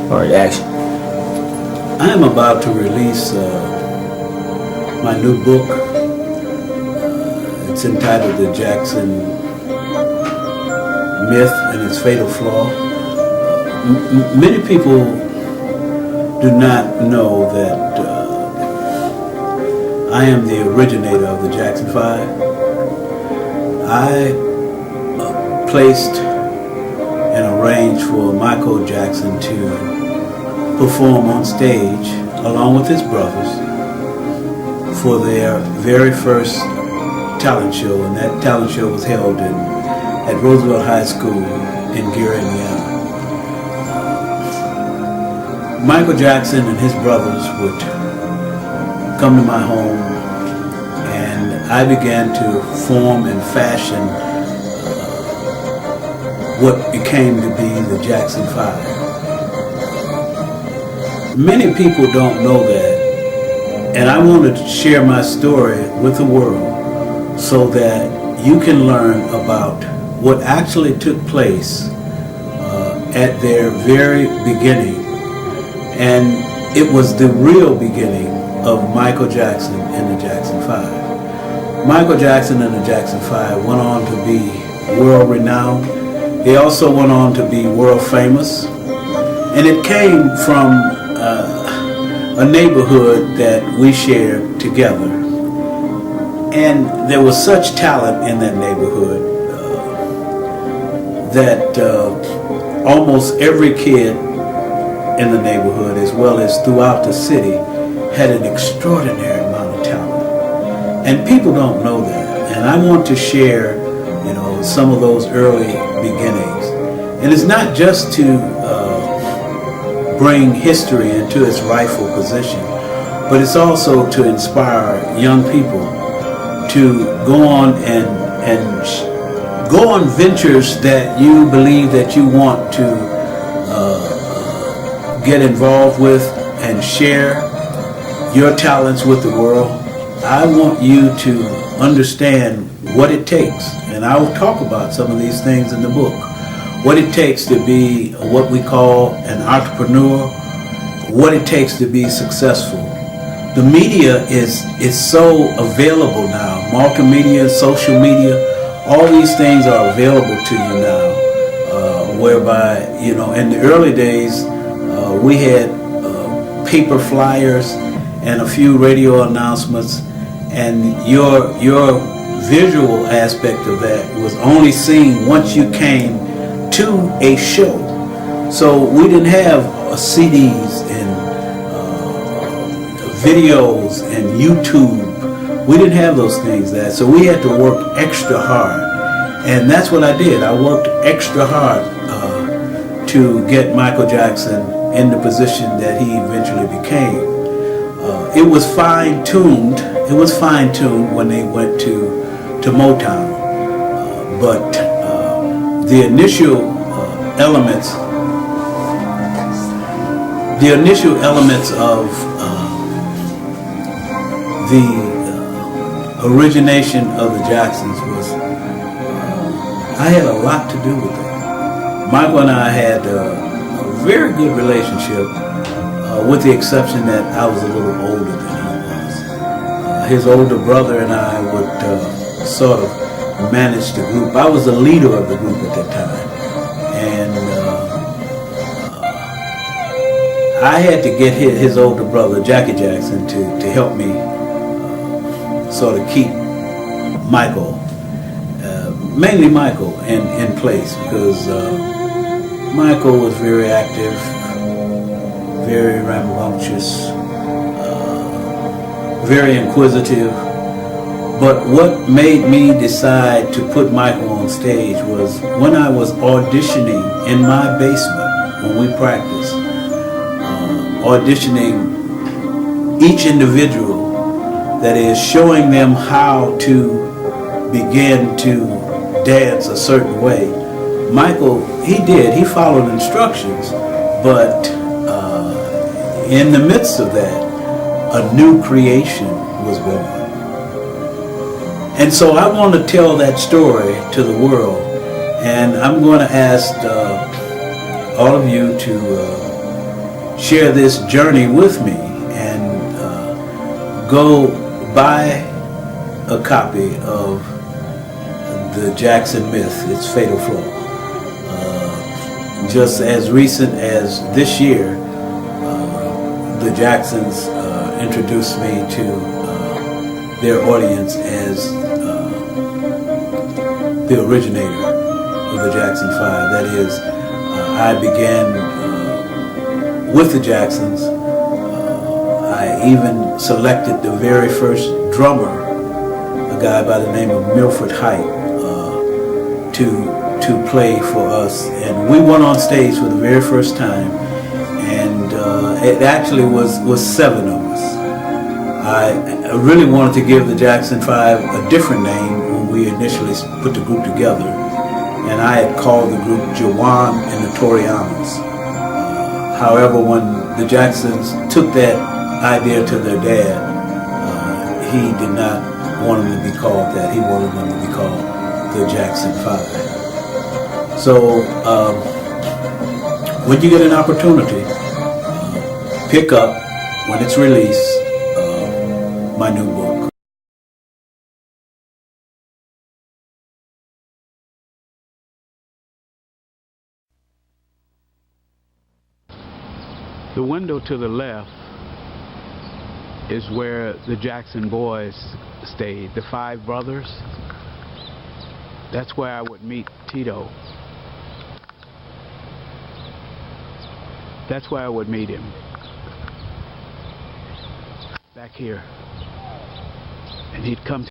All right, action. I am about to release my new book. It's entitled The Jackson Myth and Its Fatal Flaw. Many people do not know that I am the originator of the Jackson 5. I placed and arranged for Michael Jackson to perform on stage along with his brothers for their very first talent show, and that talent show was held at Roosevelt High School in Gary, Indiana. Michael Jackson and his brothers would come to my home, and I began to form and fashion what became to be the Jackson 5. Many people don't know that, and I wanted to share my story with the world so that you can learn about what actually took place at their very beginning. And it was the real beginning of Michael Jackson and the Jackson 5. Michael Jackson and the Jackson 5 went on to be world renowned. They also went on to be world famous. And it came from a neighborhood that we shared together. And there was such talent in that neighborhood that almost every kid in the neighborhood, as well as throughout the city, had an extraordinary amount of talent. And people don't know that. And I want to share, some of those early beginnings. And it's not just to bring history into its rightful position, but it's also to inspire young people to go on and go on ventures that you believe that you want to get involved with and share your talents with the world. I want you to understand what it takes, and I will talk about some of these things in the book. What it takes to be what we call an entrepreneur, what it takes to be successful. The media is so available now. Multimedia, social media, all these things are available to you now, whereby, in the early days, we had paper flyers and a few radio announcements, and your visual aspect of that was only seen once you came to a show. So we didn't have CDs and videos and YouTube. We didn't have those things so we had to work extra hard, and that's what I did. I worked extra hard to get Michael Jackson in the position that he eventually became. It was fine-tuned. It was fine-tuned when they went to Motown, but the initial elements of the origination of the Jacksons was I had a lot to do with it. Michael and I had a very good relationship, with the exception that I was a little older than he was. His older brother and I would sort of manage the group. I was the leader of the group at that time, and I had to get his older brother, Jackie Jackson, to help me sort of keep Michael, mainly Michael, in place, because Michael was very active, very rambunctious, very inquisitive. But what made me decide to put Michael on stage was when I was auditioning in my basement when we practiced, auditioning each individual, that is, showing them how to begin to dance a certain way. Michael, he followed instructions, but in the midst of that, a new creation was born. And so I want to tell that story to the world, and I'm going to ask all of you to share this journey with me and go buy a copy of the Jackson Myth, Its Fatal Flaw. Just as recent as this year, the Jacksons introduced me to their audience as the originator of the Jackson 5. That is, I began with the Jacksons. I even selected the very first drummer, a guy by the name of Milford Height, to play for us. And we went on stage for the very first time, and it actually was 7 of us. I really wanted to give the Jackson 5 a different name when we initially put the group together, and I had called the group Jawan and the Torianos. However, when the Jacksons took that idea to their dad, he did not want them to be called that. He wanted them to be called the Jackson 5. So when you get an opportunity, pick up, when it's released, my new book. The window to the left is where the Jackson boys stayed, the 5 brothers. That's where I would meet Tito. That's where I would meet him. Back here. And he'd come